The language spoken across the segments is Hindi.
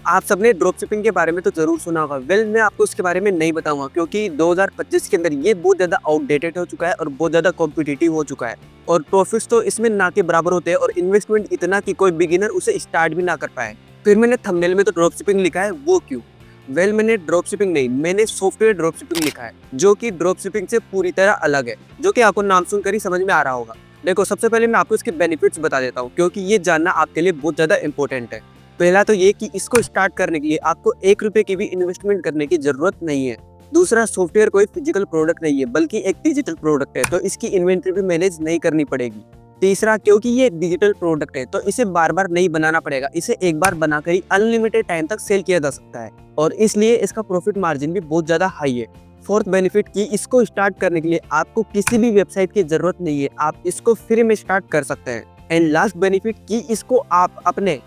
आप सबने ड्रॉप शिपिंग के बारे में तो ज़रूर सुना होगा। मैं आपको उसके बारे में नहीं बताऊँगा क्योंकि 2025 के अंदर ये बहुत ज़्यादा आउटडेटेड हो चुका है और बहुत ज़्यादा कॉम्पिटिटिव हो चुका है। और प्रॉफिट्स तो इसमें ना के बराबर होते हैं और इन्वेस्टमेंट इतना कि कोई बिगिनर उसे स्टार्ट भी ना कर पाए। फिर मैंने थंबनेल में तो ड्रॉप शिपिंग लिखा है, वो क्यों? मैंने ड्रॉप शिपिंग नहीं, मैंने सॉफ्टवेयर ड्रॉप शिपिंग लिखा है, जो कि ड्रॉप शिपिंग से पूरी तरह अलग है, जो कि आपको नाम सुनकर ही समझ में आ रहा होगा। देखो, सबसे पहले मैं आपको इसके बेनिफिट्स बता देता हूँ क्योंकि ये जानना आपके लिए बहुत ज़्यादा इंपॉर्टेंट है। पहला तो ये कि इसको स्टार्ट करने के लिए आपको 1 रुपए की भी इन्वेस्टमेंट करने की ज़रूरत नहीं है। दूसरा, सॉफ्टवेयर कोई फिजिकल प्रोडक्ट नहीं है बल्कि एक डिजिटल प्रोडक्ट है, तो इसकी इन्वेंटरी भी मैनेज नहीं करनी पड़ेगी। तीसरा, क्योंकि ये एक डिजिटल प्रोडक्ट है तो इसे बार-बार नहीं बनाना पड़ेगा, इसे एक बार बनाकर ही अनलिमिटेड टाइम तक सेल किया जा सकता है और इसलिए इसका प्रॉफिट मार्जिन भी बहुत ज़्यादा हाई है। फोर्थ बेनिफिट कि इसको स्टार्ट करने के लिए आपको किसी भी वेबसाइट की ज़रूरत नहीं है, आप इसको फ्री में स्टार्ट कर सकते हैं। एंड लास्ट बेनिफिट कि इसको आप अपने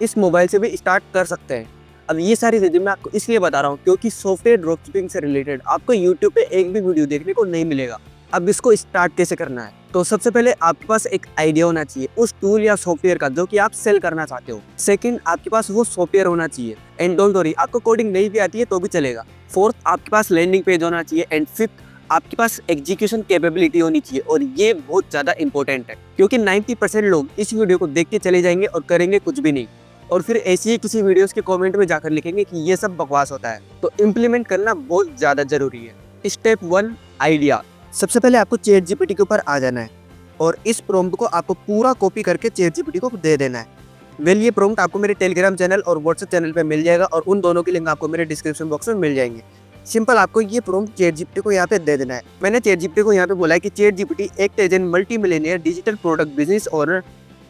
इस मोबाइल से भी स्टार्ट कर सकते हैं। अब ये सारी चीज़ें मैं आपको इसलिए बता रहा हूँ क्योंकि सॉफ्टवेयर ड्रॉपशिपिंग से रिलेटेड आपको यूट्यूब पे एक भी वीडियो देखने को नहीं मिलेगा। अब इसको स्टार्ट कैसे करना है? तो सबसे पहले आपके पास एक आइडिया होना चाहिए उस टूल या सॉफ्टवेयर का जो कि आप सेल करना चाहते हो। सेकंड, आपके पास वो सॉफ्टवेयर होना चाहिए। एंड डोंट वरी, आपको कोडिंग नहीं भी आती है तो भी चलेगा। फोर्थ, आपके पास लैंडिंग पेज होना चाहिए। एंड फिफ्थ, आपके पास एग्जीक्यूशन कैपेबिलिटी होनी चाहिए और ये बहुत ज़्यादा इंपॉर्टेंट है क्योंकि 90% लोग इस वीडियो को देख के चले जाएंगे और करेंगे कुछ भी नहीं और फिर ऐसी ही किसी वीडियोस के कमेंट में जाकर लिखेंगे कि ये सब बकवास होता है। तो इम्प्लीमेंट करना बहुत ज़्यादा ज़रूरी है। Step 1, idea. सबसे पहले आपको चैट जीपीटी के ऊपर आ जाना है और इस प्रॉम्प्ट को आपको पूरा कॉपी करके चैट जीपीटी को दे देना है। ये प्रॉम्प्ट आपको मेरे टेलीग्राम चैनल और व्हाट्सएप चैनल पे मिल जाएगा और उन दोनों की लिंक आपको मेरे डिस्क्रिप्शन बॉक्स में मिल जाएंगे। सिंपल, आपको ये प्रॉम्प्ट चैट जीपीटी को यहाँ पे दे देना है। मैंने चैट जीपीटी को यहाँ पे बोला है कि ChatGPT act as an multi millionaire digital product business owner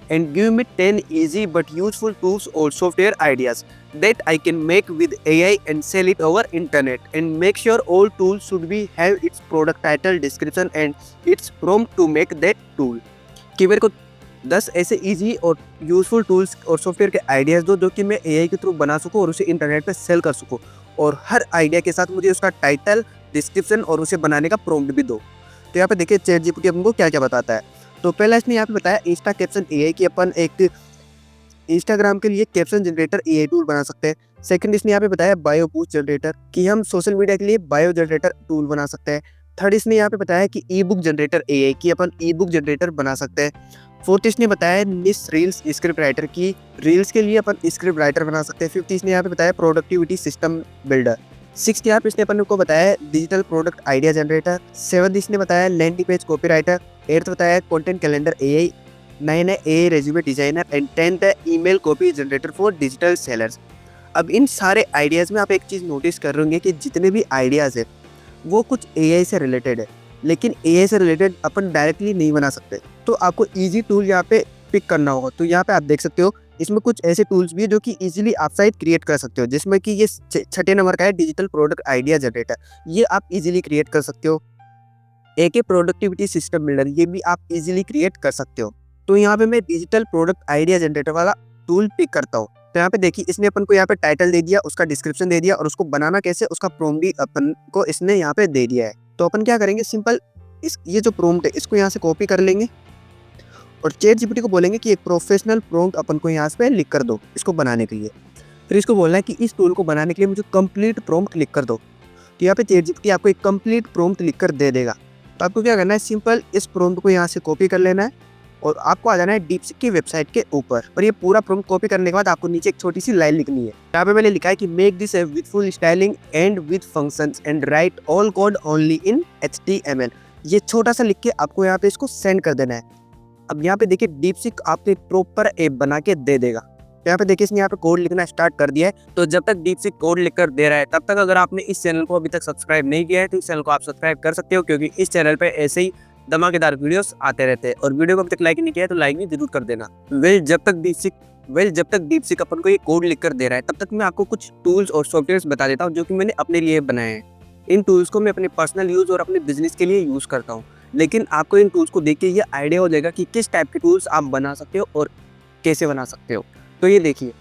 and give me 10 easy but useful tools or software ideas that I can make with AI and sell it over internet, and make sure all tools should be have its product title, description and its prompt to make that tool। कि मेरे को 10 ऐसे इजी और यूजफुल टूल्स और सॉफ्टवेयर के आइडियाज़ दो जो कि मैं AI के थ्रू बना सकूँ और उसे इंटरनेट पे सेल कर सकूँ, और हर आइडिया के साथ मुझे उसका टाइटल, डिस्क्रिप्शन और उसे बनाने का प्रॉम्प्ट भी दो। तो यहाँ पे देखिए चैट जीपीटी हमको क्या क्या बताता है। तो पहला इसने यहाँ पे बताया इंस्टा कैप्शन एआई कि अपन एक इंस्टाग्राम के लिए कैप्शन जनरेटर एआई टूल बना सकते हैं। सेकंड, इसने यहाँ पे बताया बायो बूस्ट जनरेटर कि हम सोशल मीडिया के लिए बायो जनरेटर टूल बना सकते हैं। थर्ड, इसने यहाँ पे बताया कि ई बुक जनरेटर एआई कि अपन ई बुक जनरेटर बना सकते हैं। फोर्थ, इसने बताया निश रील्स स्क्रिप्ट राइटर की रील्स के लिए अपन स्क्रिप्ट राइटर बना सकते हैं। फिफ्थ, इसने यहाँ पे बताया प्रोडक्टिविटी सिस्टम बिल्डर। सिक्स्थ, यहाँ पे इसने अपन को बताया digital product idea generator. Seventh, इसने बताया landing page copy writer. Eighth बताया कंटेंट कैलेंडर एआई। 9 है AI resume designer. And 10th है email copy generator for digital sellers. अब इन सारे आइडियाज़ में आप एक चीज़ नोटिस कर होंगे कि जितने भी आइडियाज़ है वो कुछ एआई से रिलेटेड है, लेकिन एआई से रिलेटेड अपन डायरेक्टली नहीं बना सकते, तो आपको ईजी टूल यहाँ पे पिक करना होगा। तो यहाँ पे आप देख सकते हो इसमें कुछ ऐसे टूल्स भी है जो कि इजीली आप साइट क्रिएट कर सकते हो, जिसमें कि ये छठे नंबर का है डिजिटल प्रोडक्ट आइडिया जनरेटर। ये आप इजीली क्रिएट कर सकते हो। एक है प्रोडक्टिविटी सिस्टम बिल्डर, ये भी आप इजीली क्रिएट कर सकते हो। तो यहाँ पे मैं डिजिटल प्रोडक्ट आइडिया जनरेटर वाला टूल पिक करता हूँ। तो यहाँ पे देखिए इसने अपन को यहाँ पे टाइटल दे दिया, उसका डिस्क्रिप्शन दे दिया और उसको बनाना कैसे उसका प्रॉम्प्ट भी अपन को इसने यहाँ पे दे दिया है। तो अपन क्या करेंगे, सिंपल ये जो प्रॉम्प्ट है इसको यहाँ से कॉपी कर लेंगे और चैट जीपीटी को बोलेंगे कि एक प्रोफेशनल प्रॉम्प्ट अपन को यहाँ पे लिख कर दो इसको बनाने के लिए। फिर इसको बोलना है कि इस टूल को बनाने के लिए मुझे कंप्लीट प्रॉम्प्ट लिख कर दो। तो यहाँ पे चैट जीपीटी आपको एक कंप्लीट प्रॉम्प्ट लिख कर दे देगा। तो आपको क्या करना है, सिंपल इस प्रॉम्प्ट को यहाँ से कॉपी कर लेना है और आपको आ जाना है डीपसीक की वेबसाइट के ऊपर। और ये पूरा प्रॉम्प्ट कॉपी करने के बाद आपको नीचे एक छोटी सी लाइन लिखनी है। यहाँ पे मैंने लिखा है कि make this with full styling and with functions and right all code only in HTML। ये छोटा सा लिख के आपको यहाँ पे इसको सेंड कर देना है। अब यहाँ पे देखिए डीपसीक आपको एक प्रॉपर ऐप बना के दे देगा। यहाँ पे देखिए इसने यहाँ पे कोड लिखना स्टार्ट कर दिया है। तो जब तक डीपसीक कोड लिखकर दे रहा है तब तक अगर आपने इस चैनल को अभी तक सब्सक्राइब नहीं किया है तो इस चैनल को आप सब्सक्राइब कर सकते हो, क्योंकि इस चैनल पे ऐसे ही धमाकेदार वीडियोस आते रहते हैं। और वीडियो को अभी तक लाइक नहीं किया है तो लाइक भी जरूर कर देना। जब तक डीपसीक अपन को ये कोड लिखकर दे रहा है तब तक मैं आपको कुछ टूल्स और सॉफ्टवेयर बता देता हूँ जो कि मैंने अपने लिए बनाए हैं। इन टूल्स को मैं अपने पर्सनल यूज और अपने बिजनेस के लिए यूज करता हूँ, लेकिन आपको इन टूल्स को देख के ये आइडिया हो जाएगा कि किस टाइप के टूल्स आप बना सकते हो और कैसे बना सकते हो। तो ये देखिए,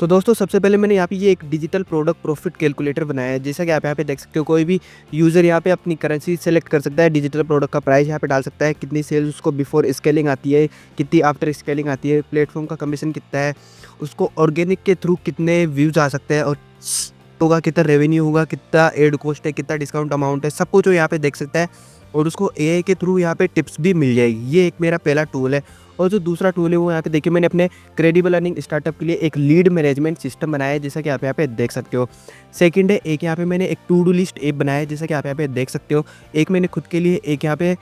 तो दोस्तों सबसे पहले मैंने यहाँ पे ये एक डिजिटल प्रोडक्ट प्रॉफिट कैलकुलेटर बनाया है। जैसा कि आप यहाँ पे देख सकते हो, कोई भी यूज़र यहाँ पे अपनी करेंसी सेलेक्ट कर सकता है, डिजिटल प्रोडक्ट का प्राइस यहाँ पे डाल सकता है, कितनी सेल्स उसको बिफोर स्केलिंग आती है, कितनी आफ्टर स्केलिंग आती है, प्लेटफॉर्म का कमीशन कितना है, उसको ऑर्गेनिक के थ्रू कितने व्यूज़ आ सकते हैं और होगा, कितना रेवेन्यू होगा, कितना एड कॉस्ट है, कितना डिस्काउंट अमाउंट है, सब कुछ वो यहाँ पे देख सकता है। और उसको एआई के थ्रू यहाँ पे टिप्स भी मिल जाएगी। ये एक मेरा पहला टूल है। और जो दूसरा टूल है वो यहाँ पे देखिए, मैंने अपने क्रेडिबल अर्निंग स्टार्टअप के लिए एक लीड मैनेजमेंट सिस्टम बनाया है, जैसा कि आप यहाँ पे देख सकते हो। सेकंड है, एक यहाँ पे मैंने एक टू डू लिस्ट ऐप बनाया है, जैसा कि आप यहाँ पे देख सकते हो। एक मैंने खुद के लिए एक यहाँ पे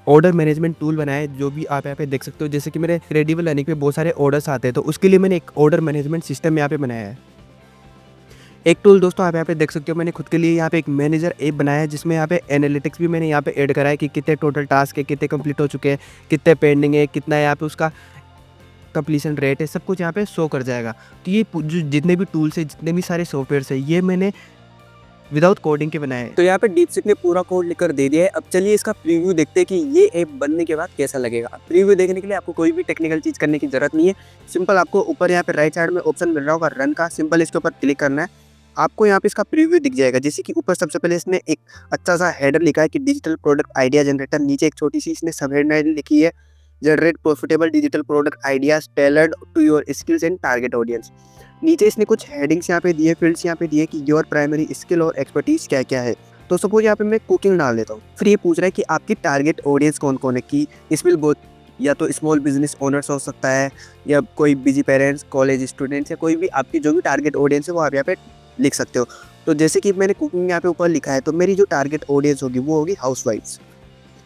ऑर्डर मैनेजमेंट टूल बनाया है, जो भी आप यहाँ पे देख सकते हो। जैसे कि मेरे क्रेडिबल अर्निंग पे बहुत सारे ऑर्डर्स आते हैं, तो उसके लिए मैंने एक ऑर्डर मैनेजमेंट सिस्टम यहाँ पे बनाया है। एक टूल दोस्तों आप यहाँ पे देख सकते हो, मैंने खुद के लिए यहाँ पे एक मैनेजर ऐप बनाया है, जिसमें यहाँ पे एनालिटिक्स भी मैंने यहाँ पे ऐड करा है कि कितने टोटल टास्क है, कितने कंप्लीट हो चुके हैं, कितने पेंडिंग है, कितना यहाँ पे उसका कंप्लीशन रेट है, सब कुछ यहाँ पे शो कर जाएगा। तो ये जो जितने भी टूल्स है, जितने भी सारे सॉफ्टवेयर है, ये मैंने विदाउट कोडिंग के बनाए हैं। तो यहाँ पे डीपसीक ने पूरा कोड लिखकर दे दिया है। अब चलिए इसका प्रीव्यू देखते हैं कि ये ऐप बनने के बाद कैसा लगेगा। प्रीव्यू देखने के लिए आपको कोई भी टेक्निकल चीज़ करने की जरूरत नहीं है। सिंपल आपको ऊपर यहाँ पे राइट साइड में ऑप्शन मिल रहा होगा रन का, सिंपल इसके ऊपर क्लिक करना है। आपको यहाँ पे इसका प्रीव्यू दिख जाएगा। जैसे कि ऊपर सबसे पहले इसने एक अच्छा सा हेडर लिखा है कि डिजिटल प्रोडक्ट आइडिया जनरेटर, नीचे एक छोटी सी इसने सब हेडलाइन लिखी है, generate profitable digital product ideas tailored to your skills and target audience. नीचे इसने कुछ हेडिंग्स यहाँ पे दिए, फील्ड्स यहाँ पे दिए कि योर प्राइमरी स्किल और एक्सपर्टीज क्या क्या है। तो सपोज यहाँ पे मैं कुकिंग डाल देता हूँ। फिर ये पूछ रहा है कि आपकी टारगेट ऑडियंस कौन कौन है, कि इसमें बहुत या तो स्मॉल बिजनेस ओनर्स हो सकता है, या कोई बिजी पेरेंट्स, कॉलेज स्टूडेंट्स, या कोई भी आपकी जो भी टारगेट ऑडियंस है वो आप यहाँ पे लिख सकते हो। तो जैसे कि मैंने कुकिंग यहाँ पे ऊपर लिखा है, तो मेरी जो टारगेट ऑडियंस होगी वो होगी हाउसवाइफ्स।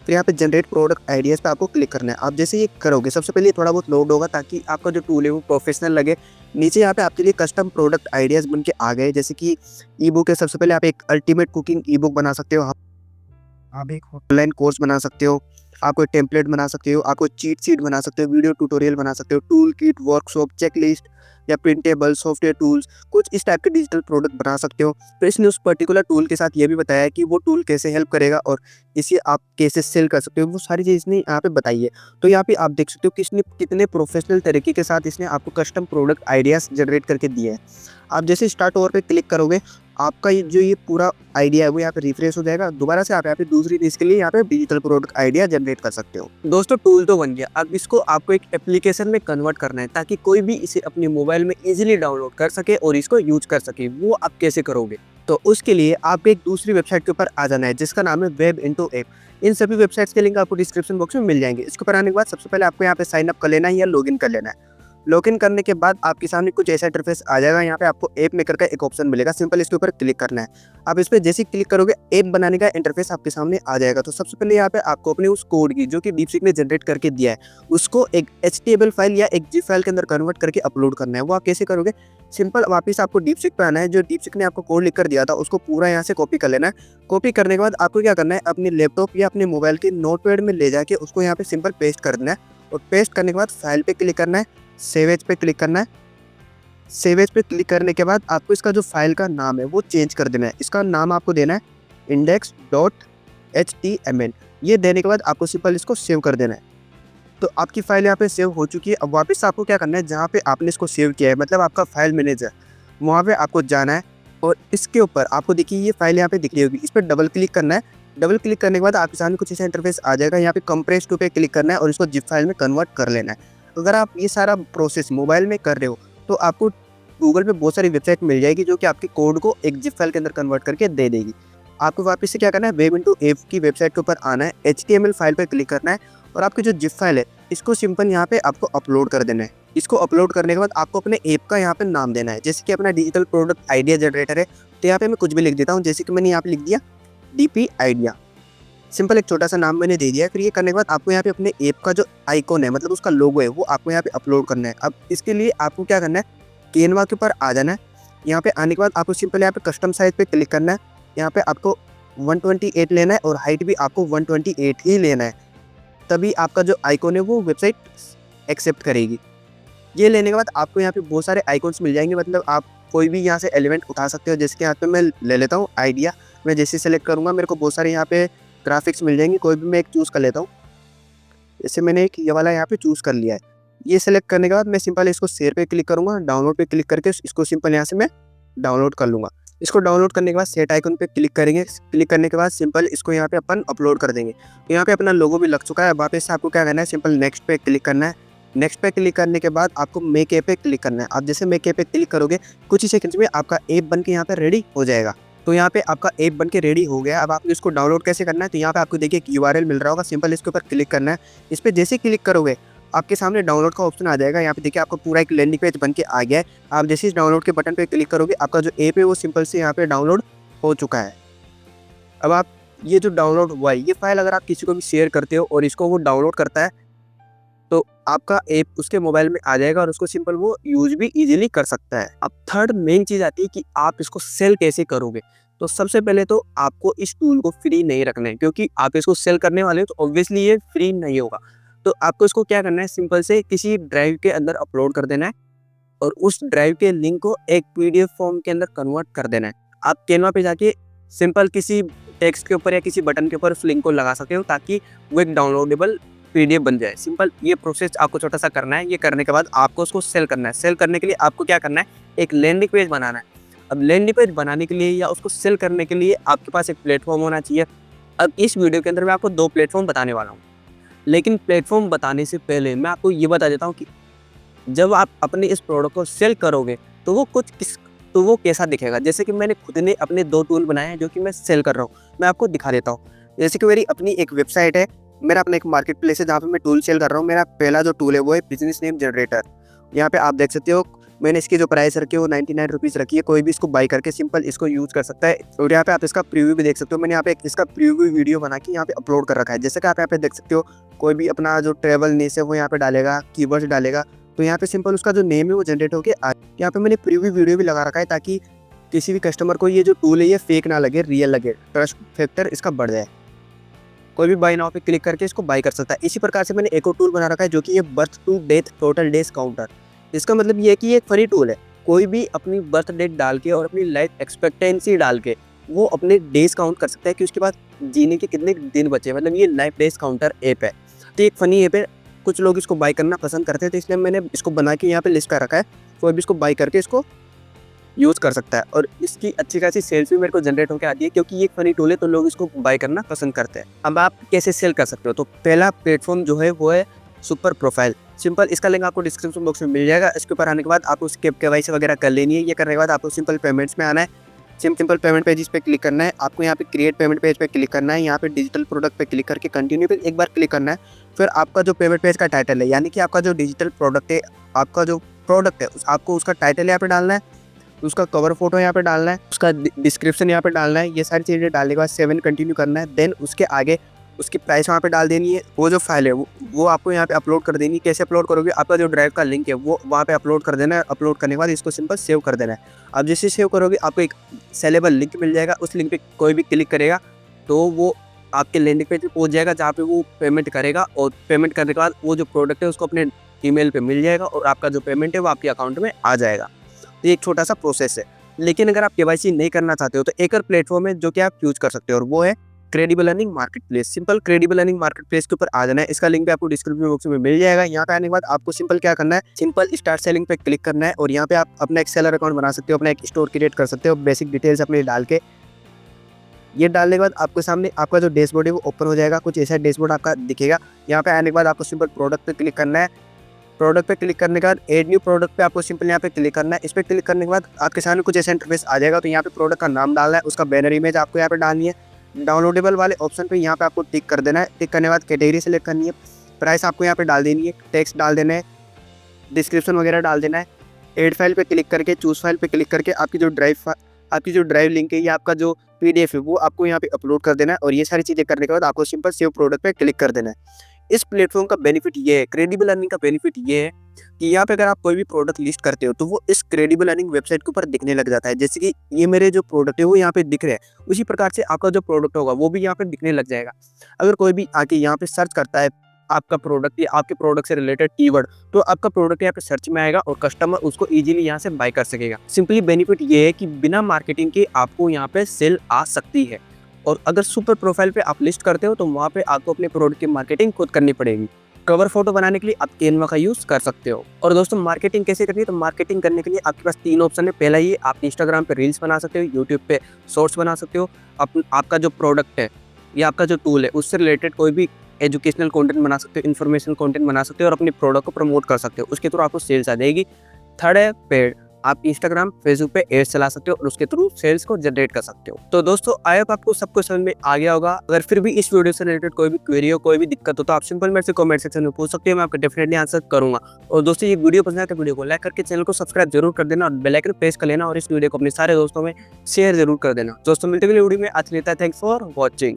फिर यहाँ पे जनरेट प्रोडक्ट आइडियाज़ पे आपको क्लिक करना है। आप जैसे ये करोगे, सबसे पहले थोड़ा बहुत लोड होगा ताकि आपका जो टूल है वो प्रोफेशनल लगे। नीचे यहाँ पे आपके लिए कस्टम प्रोडक्ट आइडियाज़ बन के आ गए, जैसे कि ई बुक है। सबसे पहले आप एक अल्टीमेट कुकिंग ई बुक बना सकते हो, आप एक ऑनलाइन कोर्स बना सकते हो, आप कोई टेम्पलेट बना सकते हो, आप कोई चीट शीट बना सकते हो, वीडियो ट्यूटोरियल बना सकते हो, टूल किट, वर्कशॉप, चेकलिस्ट या प्रिंटेबल सॉफ्टवेयर टूल्स, कुछ इस टाइप के डिजिटल प्रोडक्ट बना सकते हो। तो इसने उस पर्टिकुलर टूल के साथ ये भी बताया है कि वो टूल कैसे हेल्प करेगा और इसे आप कैसे सेल कर सकते हो, वो सारी चीज़ इसने यहाँ पे बताई है। तो यहाँ पे आप देख सकते हो कि इसने कितने प्रोफेशनल तरीके के साथ इसने आपको कस्टम प्रोडक्ट आइडियाज़ जनरेट करके दिए हैं। आप जैसे स्टार्ट ओवर पे क्लिक करोगे, आपका ये पूरा आइडिया है वो यहाँ पे रिफ्रेश हो जाएगा। दोबारा से आप यहाँ पे दूसरी चीज़ के लिए यहाँ पे डिजिटल प्रोडक्ट आइडिया जनरेट कर सकते हो। दोस्तों टूल तो बन गया, अब इसको आपको एक एप्लीकेशन में कन्वर्ट करना है ताकि कोई भी इसे अपने मोबाइल में इजीली डाउनलोड कर सके और इसको यूज कर सके। वो आप कैसे करोगे? तो उसके लिए आपको एक दूसरी वेबसाइट के ऊपर आ जाना है, जिसका नाम है वेब इंटू ऐप। इन सभी वेबसाइट्स के लिंक आपको डिस्क्रिप्शन बॉक्स में मिल जाएंगे। इसके ऊपर आने के बाद सबसे पहले आपको यहाँ पे साइन अप कर लेना है या लॉगिन कर लेना है। लॉगिन करने के बाद आपके सामने कुछ ऐसा इंटरफेस आ जाएगा। यहाँ पे आपको ऐप मेकर का एक ऑप्शन मिलेगा, सिंपल इसके ऊपर क्लिक करना है। आप इस पर जैसे ही क्लिक करोगे, ऐप बनाने का इंटरफेस आपके सामने आ जाएगा। तो सबसे पहले यहाँ पे आपको अपने उस कोड की, जो कि डीपसीक ने जनरेट करके दिया है, उसको एक HTML फाइल या एक जिप फाइल के अंदर कन्वर्ट करके अपलोड करना है। वो आप कैसे करोगे? सिंपल वापस आपको डीपसीक पे आना है, जो डीपसीक ने आपको कोड लिख कर दिया था उसको पूरा यहाँ से कॉपी कर लेना है। कॉपी करने के बाद आपको क्या करना है, अपने लैपटॉप या अपने मोबाइल के नोटपैड में ले जाके उसको यहाँ पे सिंपल पेस्ट कर देना है। और पेस्ट करने के बाद फाइल पे क्लिक करना है, सेव एज पे क्लिक करना है। सेव एज पे क्लिक करने के बाद आपको इसका जो फाइल का नाम है वो चेंज कर देना है। इसका नाम आपको देना है index.html। ये देने के बाद आपको सिंपल इसको सेव कर देना है। तो आपकी फाइल यहाँ पे सेव हो चुकी है। अब वापस आपको क्या करना है, जहाँ पे आपने इसको सेव किया है, मतलब आपका फाइल मैनेजर, वहाँ पे आपको जाना है और इसके ऊपर आपको देखिए ये फाइल यहाँ पे दिख रही होगी, इस पर डबल क्लिक करना है। डबल क्लिक करने के बाद आपके सामने कुछ ऐसा इंटरफेस आ जाएगा। यहाँ पे कंप्रेस टू पे क्लिक करना है और इसको जिप फाइल में कन्वर्ट कर लेना है। अगर आप ये सारा प्रोसेस मोबाइल में कर रहे हो तो आपको गूगल पे बहुत सारी वेबसाइट मिल जाएगी, जो कि आपके कोड को एक जिप फाइल के अंदर कन्वर्ट करके दे देगी। आपको वापस से क्या करना है, वेब इंटू ऐप की वेबसाइट के ऊपर आना है, HTML फाइल पर क्लिक करना है और आपकी जो जिप फाइल है इसको सिंपल यहाँ पे आपको अपलोड कर देना है। इसको अपलोड करने के बाद आपको अपने ऐप का यहाँ पे नाम देना है। जैसे कि अपना डिजिटल प्रोडक्ट आइडिया जनरेटर है, तो यहाँ पे मैं कुछ भी लिख देता हूँ। जैसे कि मैंने यहाँ पे लिख दिया DP आइडिया, सिंपल एक छोटा सा नाम मैंने दे दिया है। फिर ये करने के बाद आपको यहाँ पे अपने ऐप का जो आइकॉन है, मतलब उसका लोगो है, वो आपको यहाँ पे अपलोड करना है। अब इसके लिए आपको क्या करना है, कैनवा के ऊपर आ जाना है। यहाँ पे आने के बाद आपको सिंपल यहाँ पे कस्टम साइज पे क्लिक करना है। यहाँ पे आपको 128 लेना है और हाइट भी आपको 128 ही लेना है, तभी आपका जो आइकॉन है वो वेबसाइट एक्सेप्ट करेगी। ये लेने के बाद आपको यहाँ पे बहुत सारे आइकॉन्स मिल जाएंगे, मतलब आप कोई भी यहाँ से एलिमेंट उठा सकते हो। जैसे कि यहाँ पे मैं ले लेता हूँ आइडिया, मैं जैसे सेलेक्ट करूँगा मेरे को बहुत सारे यहाँ पे ग्राफिक्स मिल जाएंगे, कोई भी मैं एक चूज़ कर लेता हूँ। जैसे मैंने एक ये वाला यहाँ पे चूज़ कर लिया है। ये सेलेक्ट करने के बाद मैं सिंपल इसको शेयर पे क्लिक करूँगा, डाउनलोड पे क्लिक करके इसको सिंपल यहाँ से मैं डाउनलोड कर लूँगा। इसको डाउनलोड करने के बाद सेट आइकन पे क्लिक करेंगे। क्लिक करने के बाद सिंपल इसको यहाँ पे अपन अपलोड कर देंगे। तो यहाँ पे अपना लोगो भी लग चुका है। वापस से आपको क्या करना है, सिंपल नेक्स्ट पे क्लिक करना है। नेक्स्ट पे क्लिक करने के बाद आपको मेक ऐप पे क्लिक करना है। आप जैसे मेक ऐप पे क्लिक करोगे कुछ ही सेकंड्स में आपका ऐप बन के यहाँ पे रेडी हो जाएगा। तो यहाँ पे आपका ऐप बन के रेडी हो गया। अब आपको इसको डाउनलोड कैसे करना है, तो यहाँ पे आपको देखिए एक URL मिल रहा होगा, सिंपल इसके ऊपर क्लिक करना है। इस पर जैसे क्लिक करोगे आपके सामने डाउनलोड का ऑप्शन आ जाएगा। यहाँ पे देखिए आपको पूरा एक लैंडिंग पेज बन के आ गया है। आप जैसे इस डाउनलोड के बटन पे क्लिक करोगे आपका जो ऐप है वो सिंपल से यहाँ पे डाउनलोड हो चुका है। अब आप ये जो डाउनलोड हुआ है ये फाइल अगर आप किसी को भी शेयर करते हो और इसको वो डाउनलोड करता है तो आपका ऐप उसके मोबाइल में आ जाएगा और उसको सिंपल वो यूज भी इजीली कर सकता है। अब थर्ड मेन चीज़ आती है कि आप इसको सेल कैसे करोगे। तो सबसे पहले तो आपको इस टूल को फ्री नहीं रखना है, क्योंकि आप इसको सेल करने वाले हो तो ऑब्वियसली ये फ्री नहीं होगा। तो आपको इसको क्या करना है, सिंपल से किसी ड्राइव के अंदर अपलोड कर देना है और उस ड्राइव के लिंक को एक PDF फॉर्म के अंदर कन्वर्ट कर देना है। आप कैनवा पे जाके सिंपल किसी टेक्स्ट के ऊपर या किसी बटन के ऊपर उस लिंक को लगा सकते हो ताकि वो एक डाउनलोडेबल PDF बन जाए। सिंपल ये प्रोसेस आपको छोटा सा करना है। ये करने के बाद आपको उसको सेल करना है। सेल करने के लिए आपको क्या करना है, एक लैंडिंग पेज बनाना है। अब लैंडिंग पेज बनाने के लिए या उसको सेल करने के लिए आपके पास एक प्लेटफॉर्म होना चाहिए। अब इस वीडियो के अंदर मैं आपको 2 प्लेटफॉर्म बताने वाला हूँ, लेकिन प्लेटफॉर्म बताने से पहले मैं आपको ये बता देता हूँ कि जब आप अपने इस प्रोडक्ट को सेल करोगे तो वो कैसा दिखेगा। जैसे कि मैंने खुद ने अपने 2 टूल बनाए हैं जो कि मैं सेल कर रहा हूँ, मैं आपको दिखा देता हूँ। जैसे कि मेरी अपनी एक वेबसाइट है, मेरा अपना एक मार्केट प्लेस है जहाँ पे मैं टूल सेल कर रहा हूँ। मेरा पहला जो टूल है वो है बिजनेस नेम जनरेटर। यहाँ पे आप देख सकते हो मैंने इसकी जो प्राइस रखी है वो 99 रुपीज़ रखी है। कोई भी इसको बाई करके सिंपल इसको यूज़ कर सकता है। और यहाँ पे आप इसका प्रीव्यू भी देख सकते हो। मैंने यहाँ पे इसका प्रीव्यू वीडियो बना के यहाँ पे अपलोड कर रखा है। जैसे कि आप यहाँ पे देख सकते हो, कोई भी अपना जो ट्रेवल नीस है वो यहाँ पे डालेगा, कीवर्ड्स डालेगा, तो यहाँ पे सिंपल उसका जो नेम है वो जनरेट होकर यहाँ पे मैंने प्रीव्यू वीडियो भी लगा रखा है ताकि किसी भी कस्टमर को ये जो टूल है ये फेक ना लगे, रियल लगे, ट्रस्ट फैक्टर इसका बढ़ जाए। कोई भी बाय नाउ पे क्लिक करके इसको बाय कर सकता है। इसी प्रकार से मैंने एक और टूल बना रखा है जो कि ये birth to death total days counter. इसका मतलब ये है कि ये एक फनी टूल है। कोई भी अपनी बर्थ डेट डाल के और अपनी लाइफ एक्सपेक्टेंसी डाल के वो अपने डेज काउंट कर सकता है कि उसके बाद जीने के कितने दिन बचे। मतलब ये लाइफ डेज काउंटर ऐप है। तो एक फनी ऐप है, कुछ लोग इसको बाय करना पसंद करते हैं, तो इसलिए मैंने इसको बना के यहाँ पे लिस्ट कर रखा है। कोई भी इसको बाय करके इसको यूज़ कर सकता है और इसकी अच्छी खासी सेल्स भी मेरे को जनरेट होकर आती है, क्योंकि ये एक फनी टूल है तो लोग इसको बाय करना पसंद करते हैं। अब आप कैसे सेल कर सकते हो, तो पहला प्लेटफॉर्म जो है वो है सुपर प्रोफाइल। सिंपल इसका लिंक आपको डिस्क्रिप्शन बॉक्स में मिल जाएगा। इसके ऊपर आने के बाद आपको उसके KYC वगैरह कर लेनी है। ये करने के बाद आपको सिंपल पेमेंट्स में आना है। सिंपल पेमेंट पेज पे क्लिक करना है। आपको यहाँ पे क्रिएट पेमेंट पेज पे क्लिक करना है। यहाँ पे डिजिटल प्रोडक्ट पे क्लिक करके कंटिन्यू पे एक बार क्लिक करना है। फिर आपका जो पेमेंट पेज का टाइटल है, यानी कि आपका जो डिजिटल प्रोडक्ट है, आपका जो प्रोडक्ट है आपको उसका टाइटल यहाँ पे डालना है, उसका कवर फोटो यहाँ पे डालना है, उसका डिस्क्रिप्शन यहाँ पे डालना है। ये सारी चीज़ें डालने के बाद 7 कंटिन्यू करना है। देन उसके आगे उसकी प्राइस वहाँ पे डाल देनी है। वो जो फाइल है वो आपको यहाँ पे अपलोड कर देनी है। कैसे अपलोड करोगे, आपका जो ड्राइव का लिंक है वो वहाँ पे अपलोड कर देना है। अपलोड करने के बाद इसको सिंपल सेव कर देना है। अब जैसे सेव करोगे आपको एक सेलेबल लिंक मिल जाएगा। उस लिंक पे कोई भी क्लिक करेगा तो वो आपके लैंडिंग पेज पे पहुँच जाएगा जहाँ पे वो पेमेंट करेगा। और पेमेंट करने के बाद वो जो प्रोडक्ट है उसको अपने ईमेल पे मिल जाएगा और आपका जो पेमेंट है वो आपके अकाउंट में आ जाएगा। तो एक छोटा सा प्रोसेस है। लेकिन अगर आप KYC नहीं करना चाहते हो तो एक और प्लेटफॉर्म है जो कि आप यूज कर सकते हो और वो है credible earning market place. Simple credible earning market place के ऊपर आ जाना है। इसका लिंक भी आपको डिस्क्रिप्शन बॉक्स में मिल जाएगा। यहाँ पे आने के बाद आपको सिंपल क्या करना है, सिंपल स्टार्ट सेलिंग पे क्लिक करना है और यहाँ पे आप अपना एक सेलर अकाउंट बना सकते हो, अपना एक स्टोर क्रिएट कर सकते हो बेसिक डिटेल्स अपने डाल के। ये डालने के बाद आपके सामने आपका जो डैशबोर्ड है वो ओपन हो जाएगा। कुछ ऐसा डैशबोर्ड आपका दिखेगा। यहाँ पे आने के बाद आपको सिंपल प्रोडक्ट पे क्लिक करना है। प्रोडक्ट पे क्लिक करने के बाद एड न्यू प्रोडक्ट पे आपको सिंपल यहाँ पे क्लिक करना है। इस पर क्लिक करने के बाद आपके सामने कुछ ऐसा इंटरफेस आ जाएगा। तो यहाँ पे प्रोडक्ट का नाम डालना है, उसका बैनर इमेज आपको यहाँ पे डालनी है। डाउनलोडेबल वाले ऑप्शन पे यहाँ पे आपको टिक कर देना है। टिक करने के बाद कैटेगरी सेलेक्ट करनी है, प्राइस आपको यहाँ पे डाल देनी है, टेक्स्ट डाल देना है, डिस्क्रिप्शन वगैरह डाल देना है। एड फाइल पे क्लिक करके चूज फाइल पे क्लिक करके आपकी जो ड्राइव लिंक है या आपका जो PDF है वो आपको यहाँ पे अपलोड कर देना है। और ये सारी चीज़ें करने के बाद आपको सिंपल सेव प्रोडक्ट पे क्लिक कर देना है। इस प्लेटफॉर्म का बेनिफिट ये है, क्रेडिबल अर्निंग का बेनिफिट ये है कि यहाँ पे अगर आप कोई भी प्रोडक्ट लिस्ट करते हो तो वो इस क्रेडिबल अर्निंग वेबसाइट के ऊपर दिखने लग जाता है। जैसे कि ये मेरे जो प्रोडक्ट है वो यहाँ पे दिख रहे हैं, उसी प्रकार से आपका जो प्रोडक्ट होगा वो भी यहाँ पे दिखने लग जाएगा। अगर कोई भी आके यहाँ पे सर्च करता है आपका प्रोडक्ट या आपके प्रोडक्ट से रिलेटेड कीवर्ड, तो आपका प्रोडक्ट यहाँ पे सर्च में आएगा और कस्टमर उसको इजीली यहाँ से बाय कर सकेगा। सिंपली बेनिफिट ये है कि बिना मार्केटिंग के आपको यहाँ पे सेल आ सकती है। और अगर सुपर प्रोफाइल पे आप लिस्ट करते हो तो वहाँ पे आपको अपने प्रोडक्ट की मार्केटिंग खुद करनी पड़ेगी। कवर फोटो बनाने के लिए आप कैनवा का यूज कर सकते हो। और दोस्तों मार्केटिंग कैसे करनी है, तो मार्केटिंग करने के लिए आपके पास 3 ऑप्शन है। पहला ये, आप इंस्टाग्राम पे रील्स बना सकते हो, यूट्यूब पे शॉर्ट्स बना सकते हो। आपका जो प्रोडक्ट है या आपका जो टूल है उससे रिलेटेड कोई भी एजुकेशनल कंटेंट बना सकते हो, इन्फॉर्मेशनल कंटेंट बना सकते हो और अपने प्रोडक्ट को प्रमोट कर सकते हो। उसके थ्रू आपको सेल्स आ जाएगी। थर्ड है पेड, आप इंस्टाग्राम फेसबुक पे एड्स चला सकते हो और उसके थ्रू सेल्स को जनरेट कर सकते हो। तो दोस्तों आई होप आपको सब कुछ समझ में आ गया होगा। अगर फिर भी इस वीडियो से रिलेटेड कोई भी क्वेरी हो, कोई भी दिक्कत हो, तो आप सिंपल मेरे से कमेंट सेक्शन में पूछ सकते हो, मैं आपका डेफिनेटली आंसर करूंगा। और दोस्तों ये वीडियो पसंद आए तो वीडियो को लाइक करके चैनल को सब्सक्राइब जरूर कर देना और बेल आइकन प्रेस कर लेना और इस वीडियो को अपने सारे दोस्तों में शेयर जरूर कर देना। दोस्तों मिलते हुए वीडियो में आज लेता है। Thanks for watching.